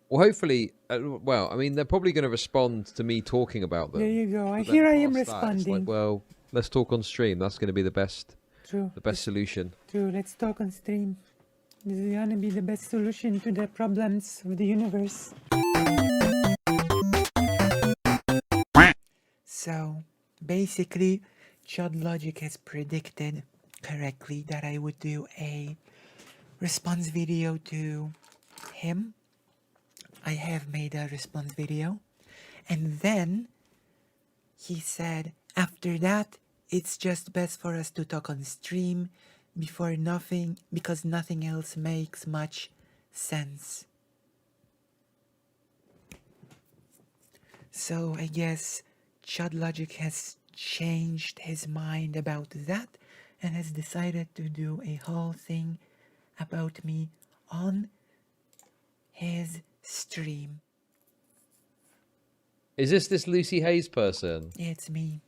Well, hopefully, well, I mean, they're probably going to respond to me talking about There them. you go. But then Here I am past that, it's like, responding. well, let's talk on stream. That's going to be the best True. solution. True. Let's talk on stream. This is gonna be the best solution to the problems of the universe. So, basically, Chud Logic has predicted correctly that I would do a response video to him. I have made a response video. And then he said, after that, it's just best for us to talk on stream because nothing else makes much sense. So I guess Chud Logic has changed his mind about that and has decided to do a whole thing about me on his stream. Is this Lucy Haze person? It's me.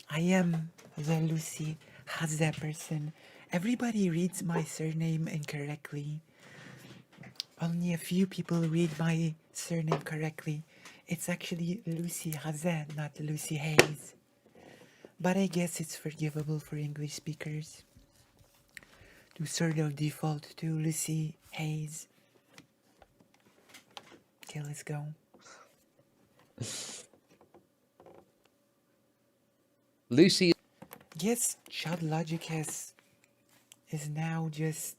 I am the Lucy Haze person. Everybody reads my surname incorrectly. Only a few people read my surname correctly. It's actually Lucy Haze, not Lucy Haze. But I guess it's forgivable for English speakers to sort of default to Lucy Haze. Okay, let's go. Lucy. Yes, Chud Logic is now just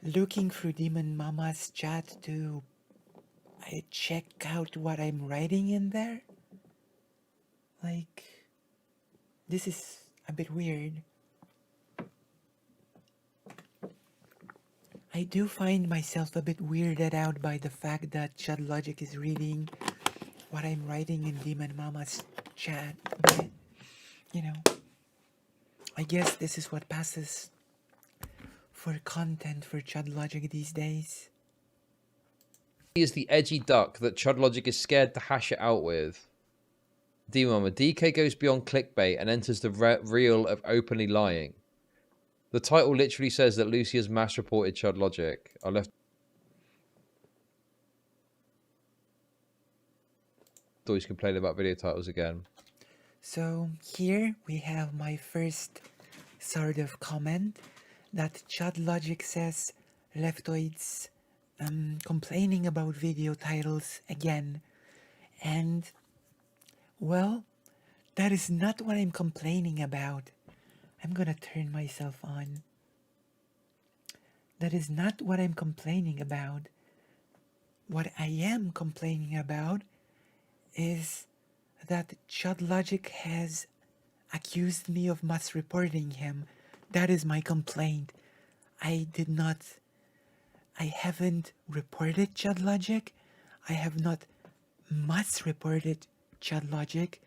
looking through Demon Mama's chat to check out what I'm writing in there. Like, this is a bit weird. I do find myself a bit weirded out by the fact that Chud Logic is reading what I'm writing in Demon Mama's chat. But, you know, I guess this is what passes for content for Chud Logic these days. He is the edgy duck that Chud Logic is scared to hash it out with. D-Mama, DK goes beyond clickbait and enters the real of openly lying. The title literally says that Lucy has mass reported Chud Logic. I left. Thought he's complaining about video titles again. So here we have my first sort of comment that Chud Logic says leftoids complaining about video titles again. And, well, that is not what I'm complaining about. I'm gonna turn myself on. That is not what I'm complaining about. What I am complaining about is that Chud Logic has accused me of mass reporting him. That is my complaint. I haven't reported Chud Logic. I have not mass reported Chud Logic.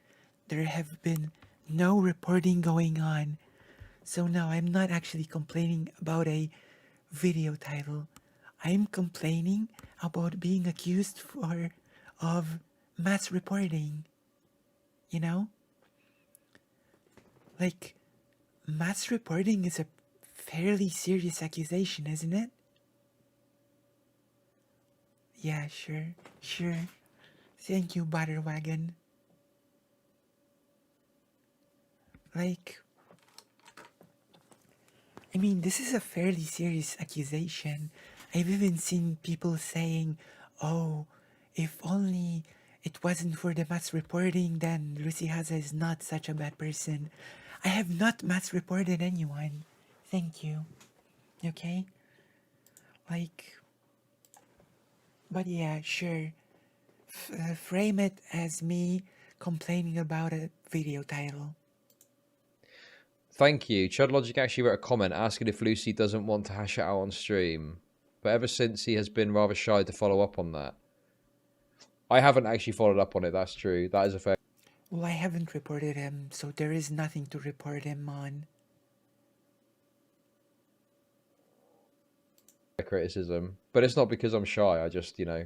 There have been no reporting going on. So no, I'm not actually complaining about a video title. I'm complaining about being accused of mass reporting. You know? Like, mass reporting is a fairly serious accusation, isn't it? Yeah, sure. Thank you, Butterwagon. Like, I mean, this is a fairly serious accusation. I've even seen people saying, oh, if only it wasn't for the mass reporting, then Lucy Haza is not such a bad person. I have not mass reported anyone. Thank you. Okay? Like, but yeah, sure. Frame it as me complaining about a video title. Thank you. Chud Logic actually wrote a comment asking if Lucy doesn't want to hash it out on stream. But ever since, he has been rather shy to follow up on that. I haven't actually followed up on it, that's true. That is a fair... Well, I haven't reported him, so there is nothing to report him on. criticism. But it's not because I'm shy, I just, you know...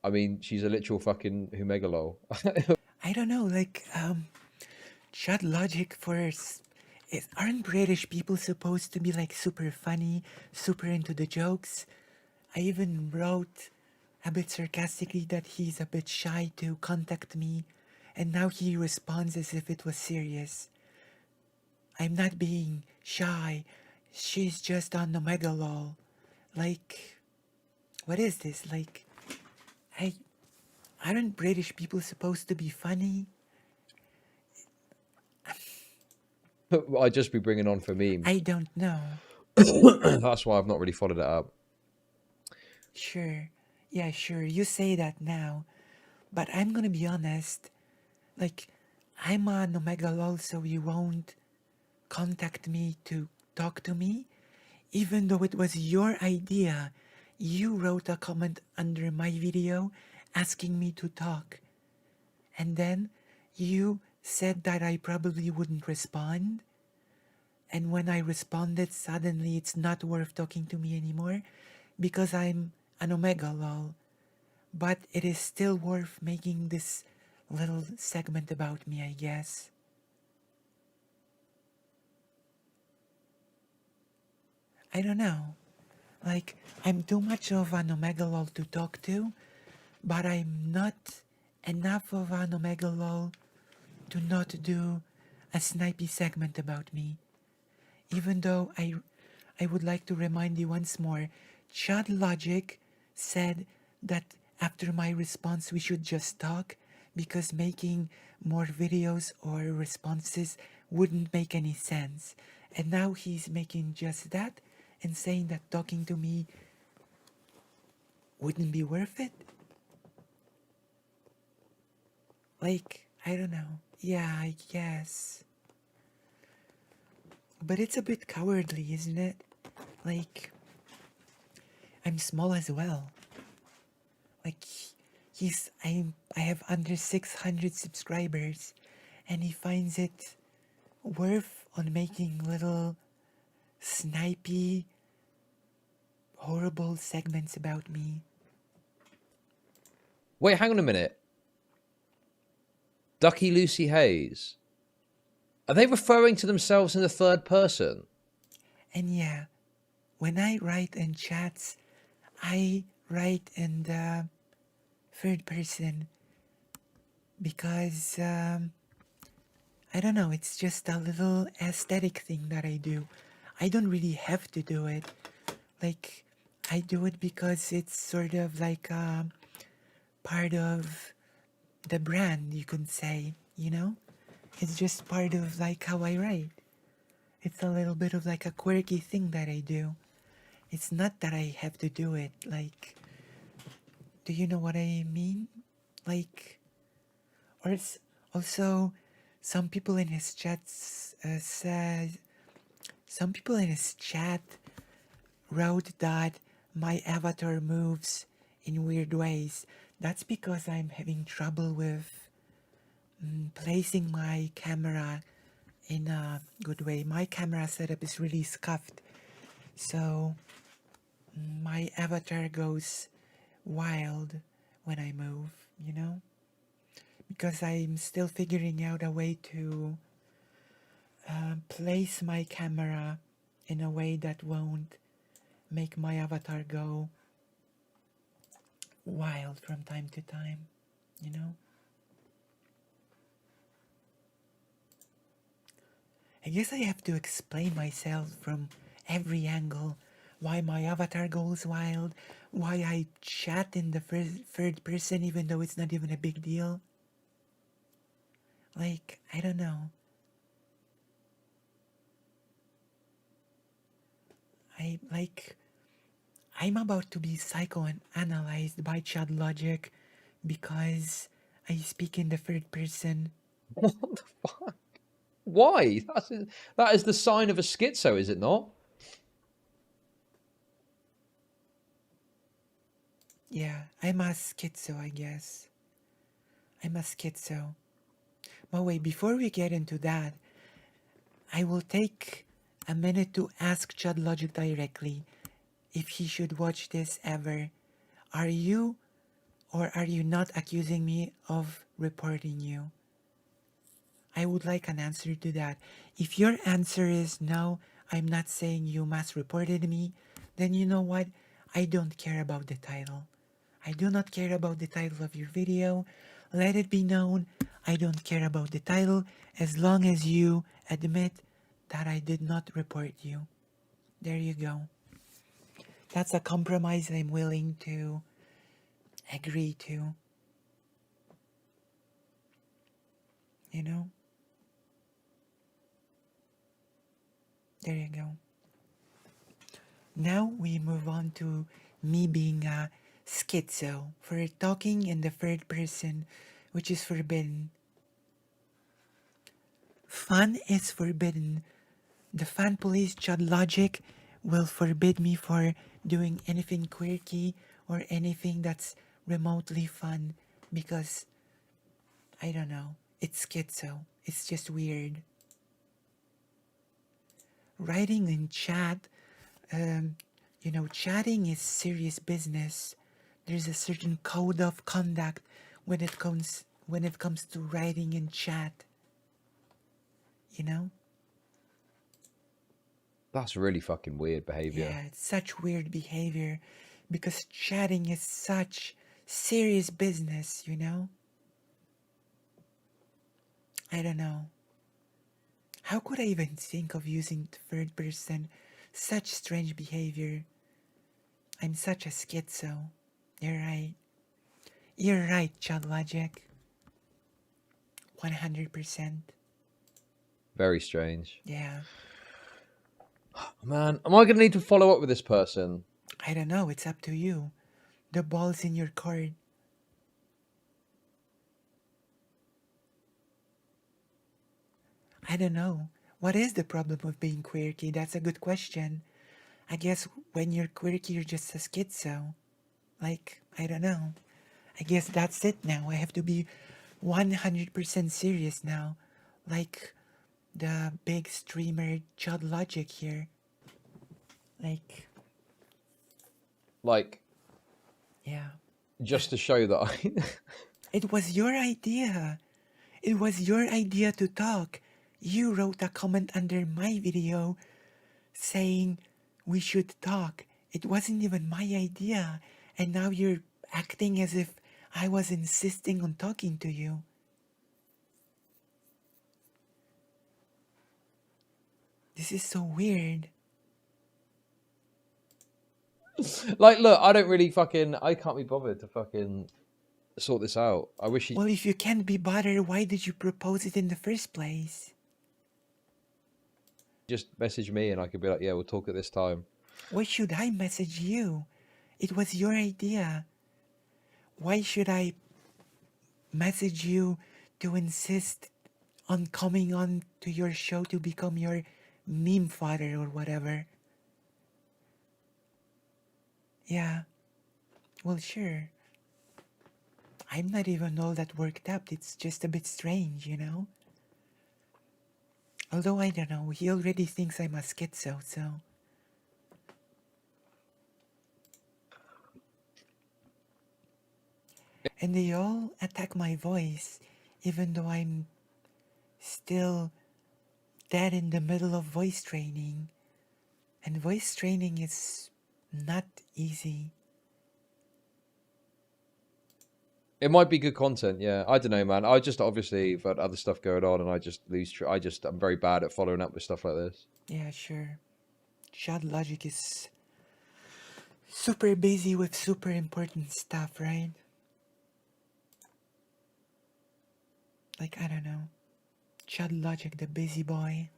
I mean, she's a literal fucking Humegalol. I don't know, like, Chud Logic aren't British people supposed to be like super funny, super into the jokes? I even wrote a bit sarcastically that he's a bit shy to contact me, and now he responds as if it was serious. I'm not being shy. She's just on the megalol. Like, what is this? Like, I aren't British people supposed to be funny? I'd just be bringing on for memes. I don't know. That's why I've not really followed it up. Sure. Yeah, sure. You say that now. But I'm gonna be honest. Like, I'm on Omega LOL, so you won't contact me to talk to me, even though it was your idea. You wrote a comment under my video asking me to talk. And then you said that I probably wouldn't respond. And when I responded, suddenly it's not worth talking to me anymore because I'm an Omega lol. But it is still worth making this little segment about me, I guess. I don't know. Like, I'm too much of an Omega lol to talk to, but I'm not enough of an Omega lol to not do a snipey segment about me. Even though I would like to remind you once more, Chud Logic said that after my response we should just talk because making more videos or responses wouldn't make any sense. And now he's making just that and saying that talking to me wouldn't be worth it. Like, I don't know. Yeah, I guess. But it's a bit cowardly, isn't it? Like, I'm small as well. Like, I have under 600 subscribers, and he finds it worth on making little snipey, horrible segments about me. Wait, hang on a minute. Ducky Lucy Haze. Are they referring to themselves in the third person? And yeah, when I write in chats, I write in the third person because I don't know, it's just a little aesthetic thing that I do. I don't really have to do it. Like, I do it because it's sort of like part of the brand, you could say, you know? It's just part of like how I write. It's a little bit of like a quirky thing that I do. It's not that I have to do it. Like, do you know what I mean? Like, or it's also some people in his chats said, some people in his chat wrote that my avatar moves in weird ways. That's because I'm having trouble with placing my camera in a good way. My camera setup is really scuffed, so my avatar goes wild when I move, you know? Because I'm still figuring out a way to place my camera in a way that won't make my avatar go wild from time to time, you know? I guess I have to explain myself from every angle. Why my avatar goes wild, why I chat in the third person even though it's not even a big deal. Like, I don't know. I'm about to be psychoanalyzed by Chud Logic because I speak in the third person. What the fuck? Why? That is the sign of a schizo, is it not? Yeah, I'm a schizo, I guess. I'm a schizo. But wait, before we get into that, I will take a minute to ask Chud Logic directly if he should watch this ever. Are you or are you not accusing me of reporting you? I would like an answer to that. If your answer is no, I'm not saying you mass reported me, then you know what? I don't care about the title. I do not care about the title of your video. Let it be known, I don't care about the title as long as you admit that I did not report you. There you go. That's a compromise I'm willing to agree to. You know? There you go. Now we move on to me being a schizo for talking in the third person, which is forbidden. Fun is forbidden. The fan police Chud Logic will forbid me for doing anything quirky or anything that's remotely fun because, I don't know, it's schizo. It's just weird. Writing in chat, you know, chatting is serious business. There's a certain code of conduct when it comes to writing in chat. You know? That's really fucking weird behavior. Yeah, it's such weird behavior because chatting is such serious business, you know? I don't know. How could I even think of using the third person? Such strange behavior. I'm such a schizo. You're right. You're right, Chud Logic. 100%. Very strange. Yeah. Man, am I going to need to follow up with this person? I don't know. It's up to you. The ball's in your court. I don't know. What is the problem with being quirky? That's a good question. I guess when you're quirky, you're just a schizo. Like, I don't know. I guess that's it now. I have to be 100% serious now. Like the big streamer Chud Logic here. Like, yeah. Just to show that I... It was your idea. It was your idea to talk. You wrote a comment under my video saying we should talk. It wasn't even my idea. And now you're acting as if I was insisting on talking to you. This is so weird. Like, look, I don't really fucking... I can't be bothered to fucking sort this out. I wish you... Well, if you can't be bothered, why did you propose it in the first place? Just message me and I could be like, yeah, we'll talk at this time. Why should I message you? It was your idea. Why should I message you to insist on coming on to your show to become your meme fodder or whatever? Yeah. Well, sure. I'm not even all that worked up. It's just a bit strange, you know? Although I don't know, he already thinks I'm a schizo, so... And they all attack my voice, even though I'm still dead in the middle of voice training. And voice training is not easy. It might be good content, yeah. I don't know, man. I just obviously got other stuff going on and I just lose... I'm very bad at following up with stuff like this. Yeah, sure. Chud Logic is super busy with super important stuff, right? Like, I don't know. Chud Logic, the busy boy.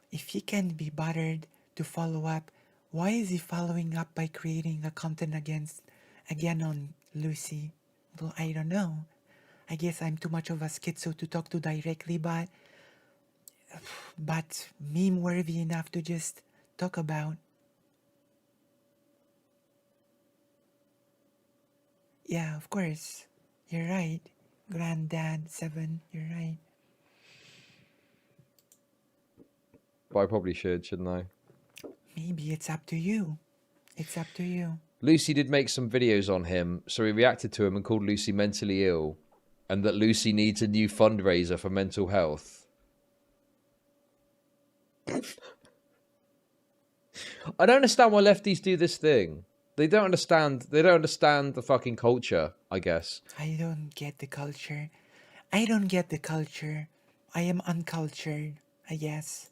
If he can't be bothered to follow up, why is he following up by creating a content again on Lucy? Well, I don't know. I guess I'm too much of a schizo to talk to directly, but meme-worthy enough to just talk about. Yeah, of course. You're right. Granddad 7, you're right. But I probably should, shouldn't I? Maybe it's up to you. It's up to you. Lucy did make some videos on him, so he reacted to him and called Lucy mentally ill, and that Lucy needs a new fundraiser for mental health. I don't understand why lefties do this thing. They don't understand. They don't understand the fucking culture, I guess. I don't get the culture. I don't get the culture. I am uncultured, I guess.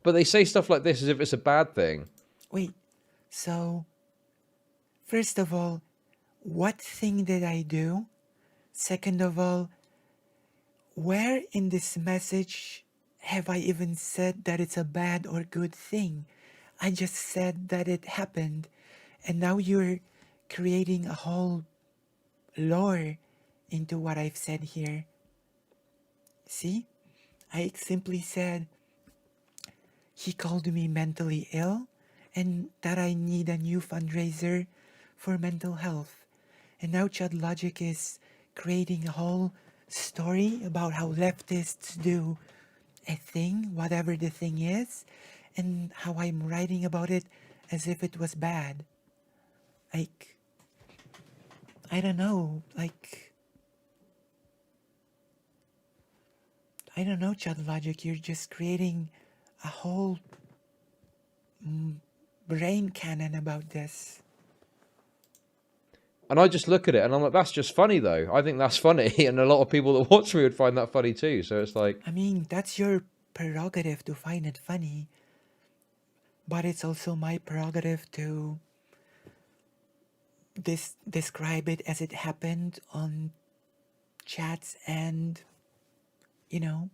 But they say stuff like this as if it's a bad thing. Wait, so, first of all, what thing did I do? Second of all, where in this message have I even said that it's a bad or good thing? I just said that it happened, and now you're creating a whole lore into what I've said here. See? I simply said he called me mentally ill and that I need a new fundraiser for mental health. And now Chud Logic is creating a whole story about how leftists do a thing, whatever the thing is, and how I'm writing about it as if it was bad. Like, I don't know, like, I don't know, Chud Logic, you're just creating a whole brain cannon about this. And I just look at it and I'm like, that's just funny though. I think that's funny. And a lot of people that watch me would find that funny too. So it's like... I mean, that's your prerogative to find it funny. But it's also my prerogative to describe it as it happened on chats, and, you know,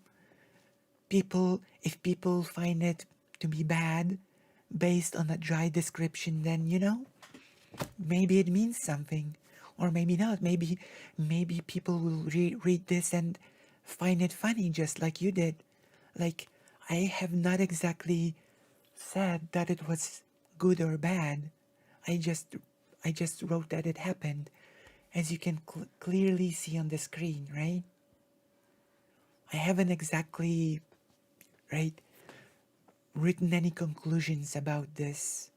if people find it to be bad based on a dry description, then, you know, maybe it means something, or maybe not. Maybe people will read this and find it funny just like you did. Like, I have not exactly said that it was good or bad. I just wrote that it happened, as you can clearly see on the screen, right? I haven't exactly, right, written any conclusions about this.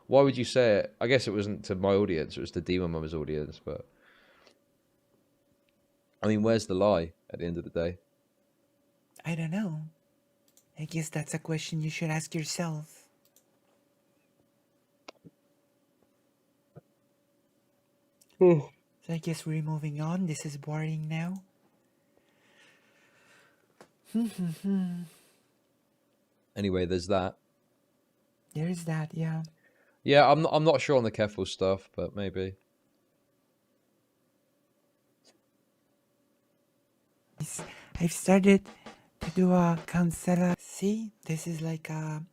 Why would you say it? I guess it wasn't to my audience, it was to Demon Mama's audience, but... I mean, where's the lie at the end of the day? I don't know. I guess that's a question you should ask yourself. So I guess we're moving on. This is boring now. Anyway, there's that. There's that, yeah. Yeah, I'm not sure on the Keffel stuff, but maybe. I've started to do a counselor. See, this is like a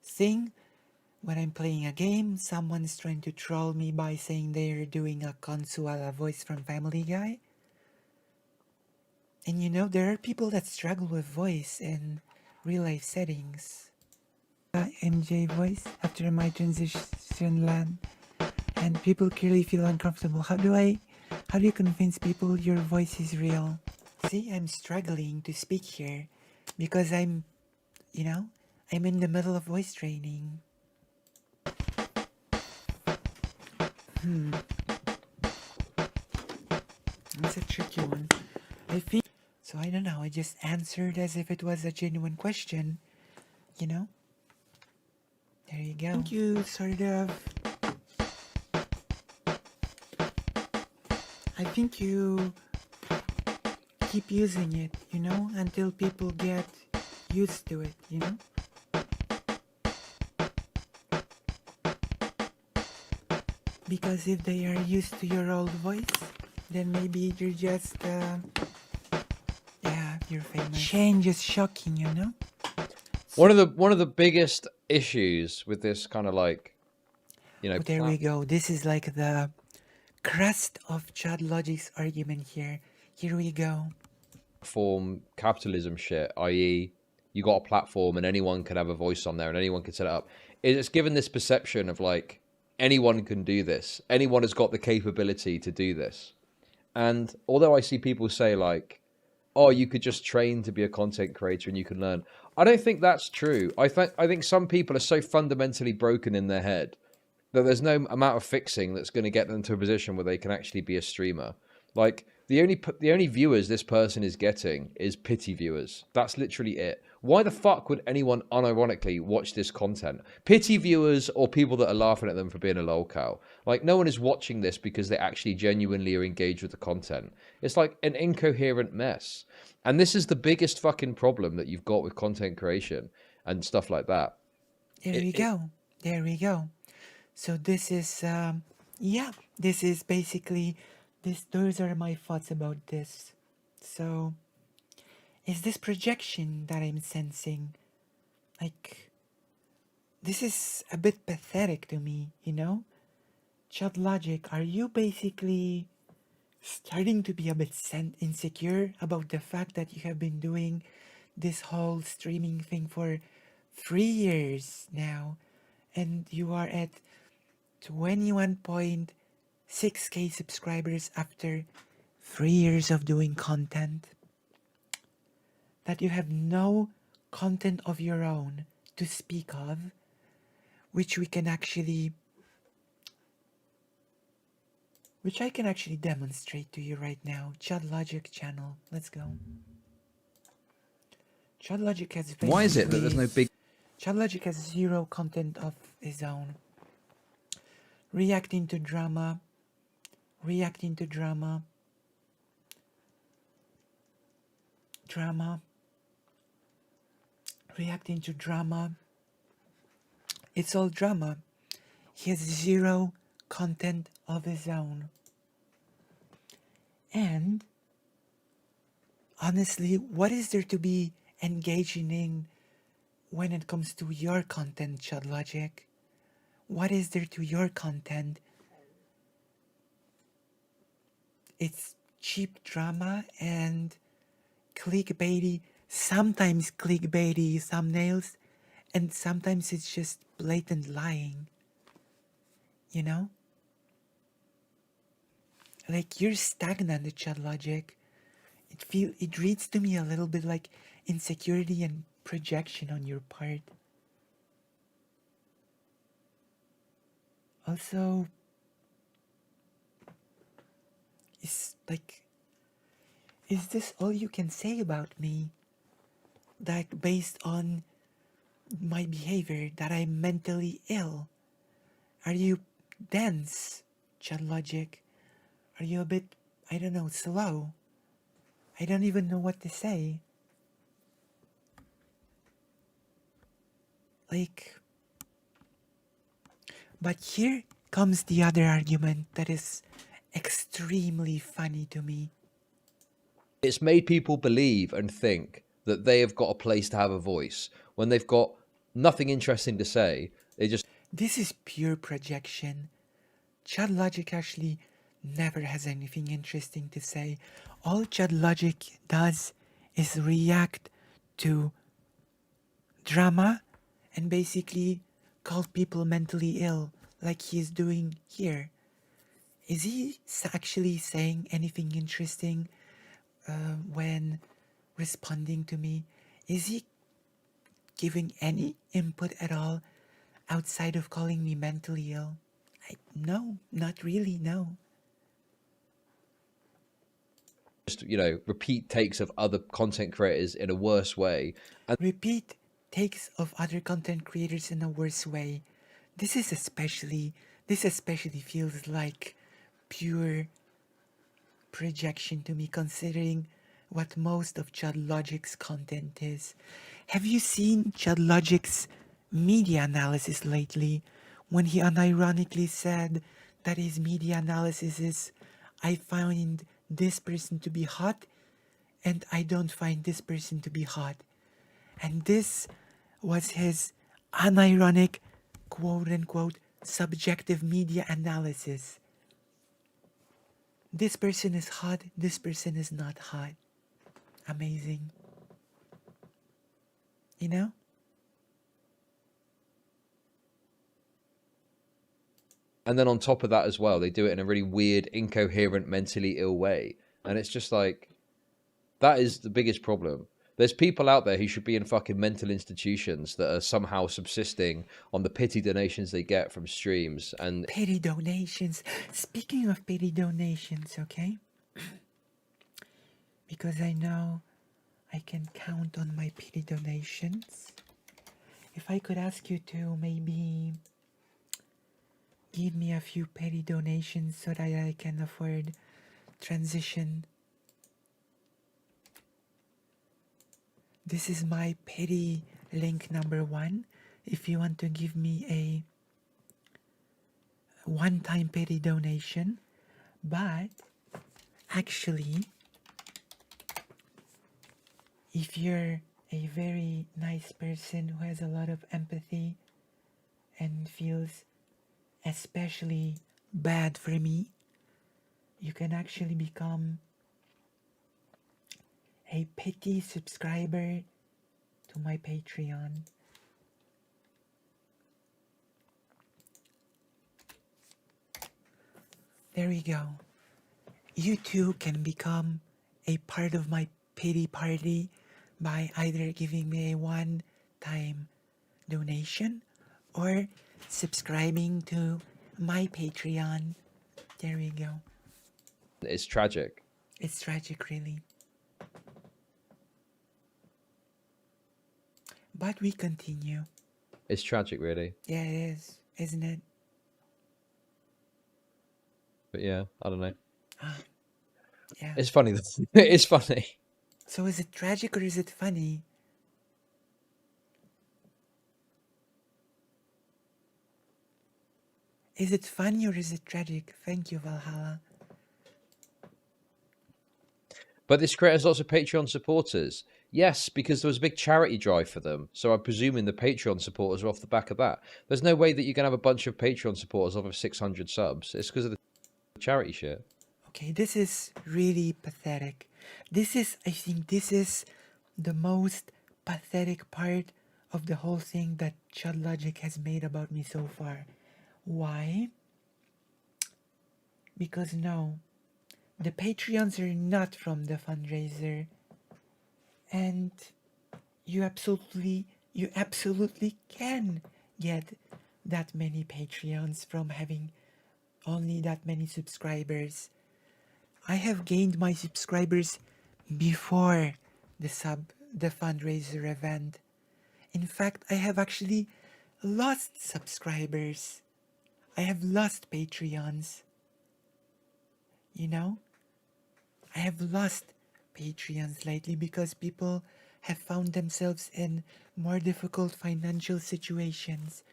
thing. When I'm playing a game, someone's trying to troll me by saying they're doing a Consuela voice from Family Guy. And you know, there are people that struggle with voice in real life settings. MJ voice after my transition land, and people clearly feel uncomfortable. How do you convince people your voice is real? See, I'm struggling to speak here because I'm in the middle of voice training. That's a tricky one. So I don't know, I just answered as if it was a genuine question, you know? There you go. Thank you, sort of. I think you keep using it, you know, until people get used to it, you know? Because if they are used to your old voice, then maybe you're just, you're famous. Change is shocking, you know? One of the biggest issues with this kind of like, you know... There we go. This is like the crust of Chud Logic's argument here. Here we go. Platform capitalism shit, i.e. you got a platform and anyone can have a voice on there and anyone can set it up. It's given this perception of like, anyone can do this. Anyone has got the capability to do this. And although I see people say like, oh, you could just train to be a content creator and you can learn. I don't think that's true. I think some people are so fundamentally broken in their head that there's no amount of fixing that's going to get them to a position where they can actually be a streamer. Like, The only viewers this person is getting is pity viewers. That's literally it. Why the fuck would anyone unironically watch this content? Pity viewers or people that are laughing at them for being a lolcow. Like, no one is watching this because they actually genuinely are engaged with the content. It's like an incoherent mess. And this is the biggest fucking problem that you've got with content creation and stuff like that. There we go. There we go. So this is, yeah, this is basically, those are my thoughts about this. So, is this projection that I'm sensing, like, this is a bit pathetic to me, you know? Chud Logic, are you basically starting to be a bit insecure about the fact that you have been doing this whole streaming thing for 3 years now, and you are at 21.6k subscribers after 3 years of doing content? That you have no content of your own to speak of, which I can actually demonstrate to you right now. Chud Logic channel, let's go. Chud Logic has Why is it that there's no big... Chud Logic has zero content of his own. Reacting to drama. It's all drama. He has zero content of his own. And honestly, what is there to be engaging in when it comes to your content, Chud Logic? What is there to your content? It's cheap drama and clickbaity, sometimes clickbaity thumbnails, and sometimes it's just blatant lying. You know? Like, you're stagnant, Chud Logic. It reads to me a little bit like insecurity and projection on your part. Also, is this all you can say about me? That based on my behavior, that I'm mentally ill? Are you dense, Chud Logic? Are you a bit, I don't know, slow? I don't even know what to say. Like, but here comes the other argument that is extremely funny to me. It's made people believe and think that they have got a place to have a voice when they've got nothing interesting to say. They just... This is pure projection. Chud Logic actually never has anything interesting to say. All Chud Logic does is react to drama and basically call people mentally ill, like he is doing here. Is he actually saying anything interesting when responding to me? Is he giving any input at all outside of calling me mentally ill? No, not really, no. Just, you know, repeat takes of other content creators in a worse way. And repeat takes of other content creators in a worse way. This especially feels like pure projection to me, considering what most of Chud Logic's content is. Have you seen Chud Logic's media analysis lately, when he unironically said that his media analysis is, I find this person to be hot and I don't find this person to be hot? And this was his unironic, quote-unquote, subjective media analysis. This person is hot, this person is not hot. Amazing. You know? And then on top of that as well, they do it in a really weird, incoherent, mentally ill way. And it's just like, that is the biggest problem. There's people out there who should be in fucking mental institutions that are somehow subsisting on the pity donations they get from streams. And pity donations. Speaking of pity donations, okay? because I know I can count on my pity donations. If I could ask you to maybe give me a few petty donations so that I can afford transition. This is my petty link number 1. If you want to give me a one-time petty donation, but actually, if you're a very nice person who has a lot of empathy and feels especially bad for me, you can actually become a petty subscriber to my Patreon. There we go. You too can become a part of my pity party by either giving me a one-time donation or subscribing to my Patreon. There we go. It's tragic. It's tragic, really. But we continue. It's tragic, really. Yeah, it is, isn't it? But yeah, I don't know. Yeah. It's funny. It's funny. So is it tragic or is it funny? Is it funny or is it tragic? Thank you, Valhalla. But this creator has lots of Patreon supporters. Yes, because there was a big charity drive for them. So I'm presuming the Patreon supporters are off the back of that. There's no way that you can have a bunch of Patreon supporters off of 600 subs. It's because of the charity shit. Okay, this is really pathetic. I think this is the most pathetic part of the whole thing that Chud Logic has made about me so far. Why? Because no, the Patreons are not from the fundraiser. And you absolutely can get that many Patreons from having only that many subscribers. I have gained my subscribers before the fundraiser event. In fact, I have actually lost subscribers. I have lost Patreons. You know? I have lost Patreons lately because people have found themselves in more difficult financial situations.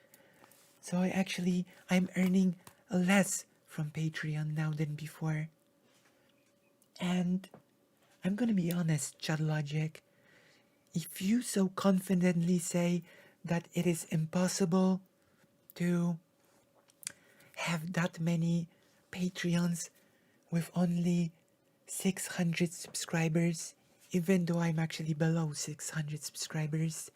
So I'm earning less from Patreon now than before. And I'm gonna be honest, Chud Logic, if you so confidently say that it is impossible to have that many Patreons with only 600 subscribers, even though I'm actually below 600 subscribers,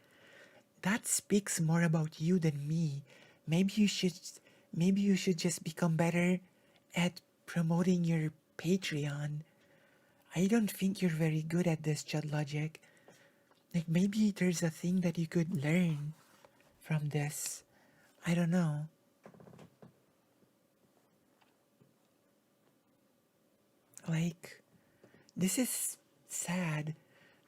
that speaks more about you than me. Maybe you should just become better at promoting your Patreon. I don't think you're very good at this, Chud Logic. Like, maybe there's a thing that you could learn from this. I don't know. Like, this is sad.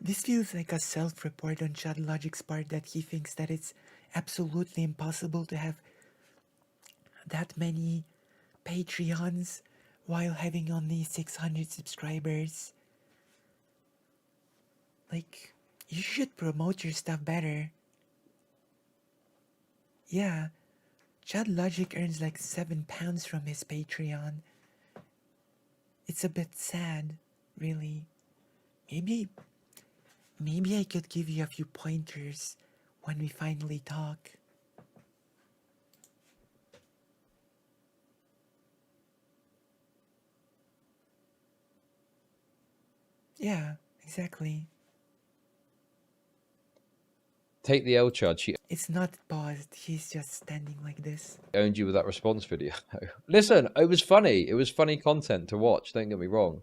This feels like a self-report on Chud Logic's part that he thinks that it's absolutely impossible to have that many Patreons while having only 600 subscribers. Like, you should promote your stuff better. Yeah, Chud Logic earns like £7 from his Patreon. It's a bit sad, really. Maybe I could give you a few pointers when we finally talk. Yeah, exactly. Take the L Chud. She It's not paused. He's just standing like this. owned you with that response video. Listen, it was funny. It was funny content to watch. Don't get me wrong.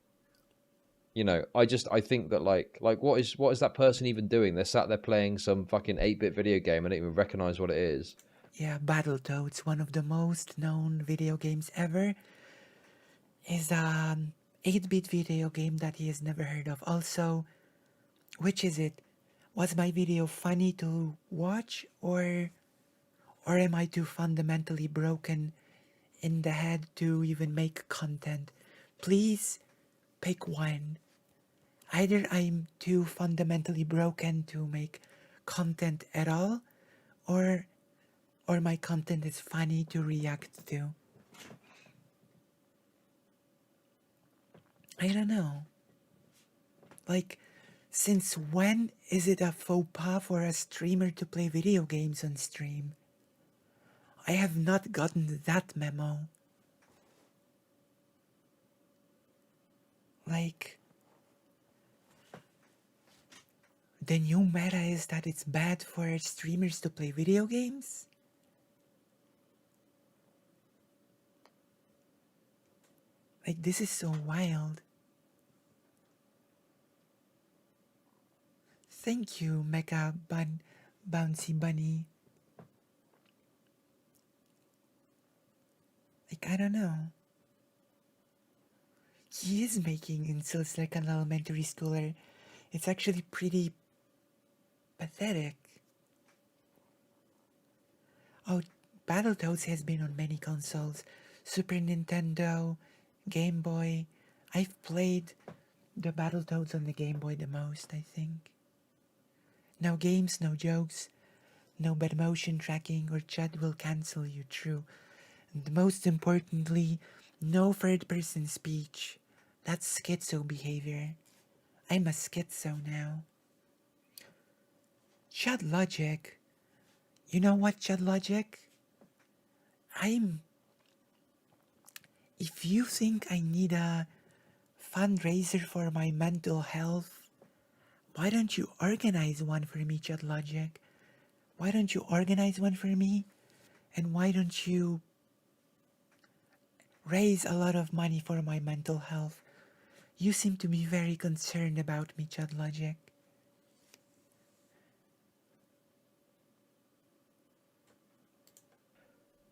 You know, I think that like what is that person even doing? They're sat there playing some fucking 8-bit video game and don't even recognize what it is. Yeah, Battletoads, one of the most known video games ever, is 8-bit video game that he has never heard of. Also, which is it? Was my video funny to watch, or am I too fundamentally broken in the head to even make content? Please pick one. Either I'm too fundamentally broken to make content at all, or my content is funny to react to. I don't know. Like, since when is it a faux pas for a streamer to play video games on stream? I have not gotten that memo. Like, the new meta is that it's bad for streamers to play video games? Like, this is so wild. Thank you, Bouncy Bunny. Like, I don't know. He is making insults like an elementary schooler. It's actually pretty pathetic. Oh, Battletoads has been on many consoles. Super Nintendo, Game Boy. I've played the Battletoads on the Game Boy the most, I think. No games, no jokes, no bad motion tracking, or Chud will cancel you, true. And most importantly, no third-person speech. That's schizo behavior. I'm a schizo now. Chud Logic. You know what, Chud Logic? If you think I need a fundraiser for my mental health, why don't you organize one for me, Chud Logic? Why don't you organize one for me? And why don't you raise a lot of money for my mental health? You seem to be very concerned about me, Chud Logic.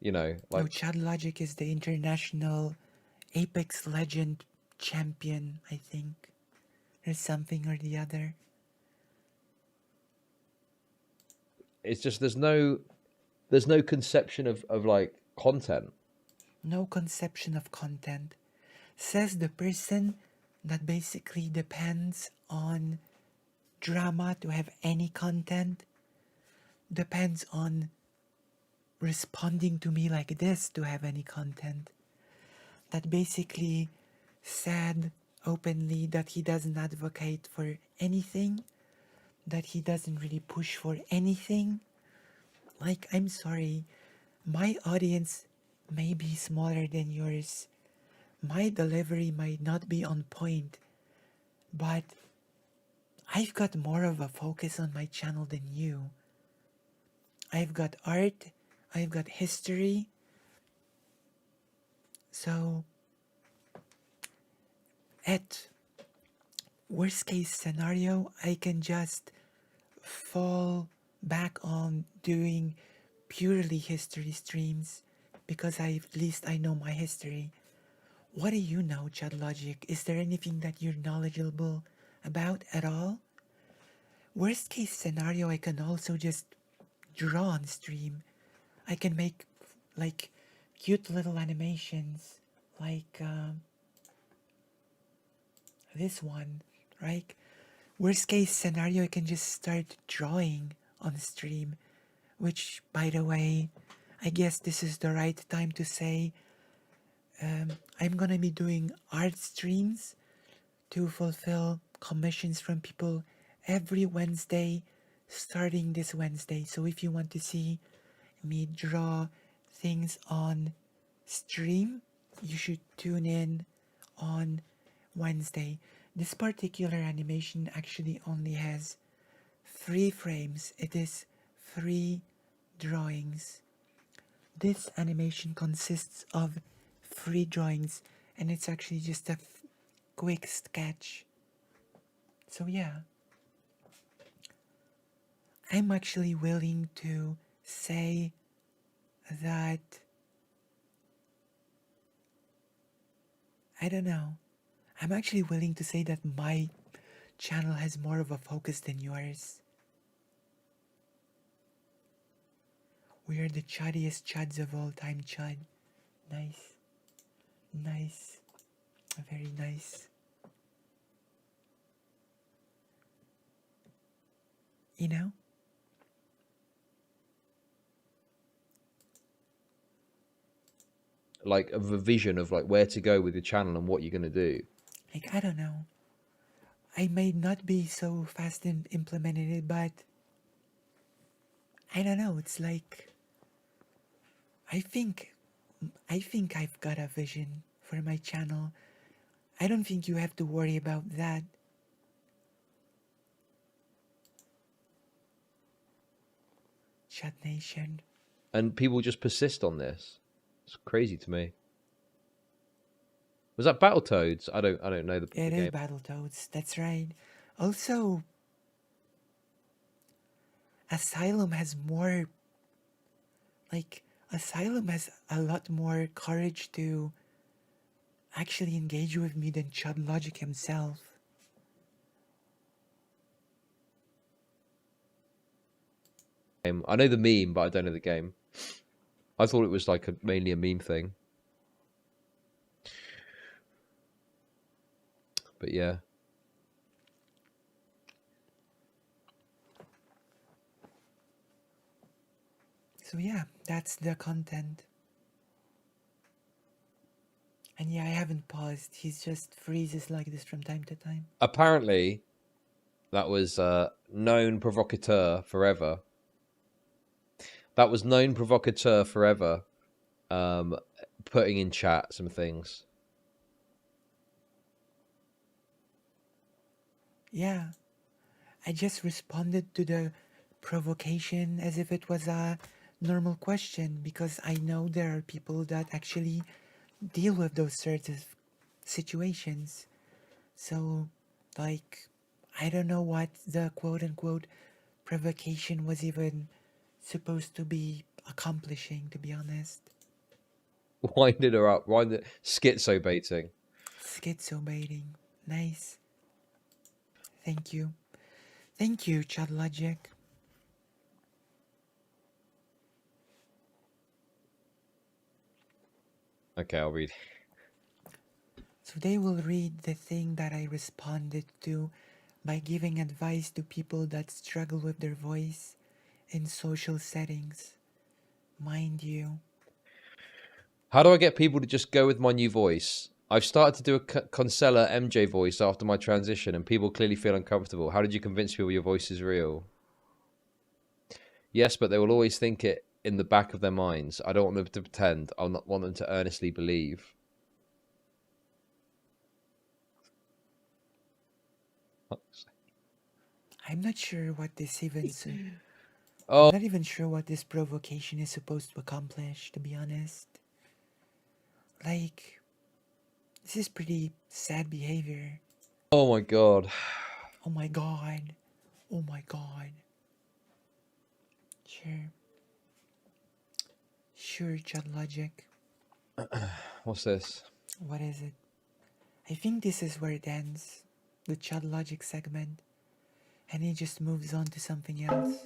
You know, No, like, Chud Logic is the international Apex Legend champion, I think. Or something or the other. it's just there's no conception of like content. No conception of content. Says the person that basically depends on drama to have any content, depends on responding to me like this to have any content. That basically said openly that he doesn't advocate for anything, that he doesn't really push for anything. Like, I'm sorry, my audience may be smaller than yours. My delivery might not be on point, but I've got more of a focus on my channel than you. I've got art, I've got history. So, at worst case scenario, I can just fall back on doing purely history streams because at least I know my history. What do you know, Chud Logic? Is there anything that you're knowledgeable about at all? Worst case scenario, I can also just draw on stream. I can make like cute little animations like this one, right? Worst case scenario, I can just start drawing on stream, which, by the way, I guess this is the right time to say I'm gonna be doing art streams to fulfill commissions from people every Wednesday, starting this Wednesday. So if you want to see me draw things on stream, you should tune in on Wednesday. This particular animation actually only has 3 frames. It is 3 drawings. This animation consists of 3 drawings, and it's actually just a quick sketch. So yeah, I'm actually willing to say that, I don't know, I'm actually willing to say that my channel has more of a focus than yours. We are the chuddiest chuds of all time, Chud. Nice. Nice. Very nice. You know? Like a vision of like where to go with your channel and what you're gonna do. Like, I don't know. I may not be so fast in implementing it, but I don't know. It's like I think I've got a vision for my channel. I don't think you have to worry about that. Chat Nation. And people just persist on this. It's crazy to me. Was that Battletoads? I don't know the It game. is Battletoads, that's right. Also, Asylum has more, like, Asylum has a lot more courage to actually engage with me than Chud Logic himself. I know the meme, but I don't know the game. I thought it was like mainly a meme thing. But yeah. So yeah, that's the content. And yeah, I haven't paused. He's just freezes like this from time to time. Apparently, that was known provocateur forever. That was known provocateur forever. Putting in chat some things. Yeah, I just responded to the provocation as if it was a normal question because I know there are people that actually deal with those sorts of situations. So, like, I don't know what the quote unquote provocation was even supposed to be accomplishing, to be honest. Winding her up, schizo baiting. Schizo baiting. Nice. Thank you. Thank you, Chud Logic. Okay, I'll read. So they will read the thing that I responded to by giving advice to people that struggle with their voice in social settings. Mind you. How do I get people to just go with my new voice? I've started to do a Concella MJ voice after my transition, and people clearly feel uncomfortable. How did you convince people your voice is real? Yes, but they will always think it in the back of their minds. I don't want them to pretend. I'll not want them to earnestly believe. I'm not sure what this even Oh, I'm not even sure what this provocation is supposed to accomplish, to be honest. Like, this is pretty sad behavior. oh my god. Oh my god. Oh my god. Sure. Sure, Chud Logic. What's this? What is it? I think this is where it ends. The Chud Logic segment. And he just moves on to something else.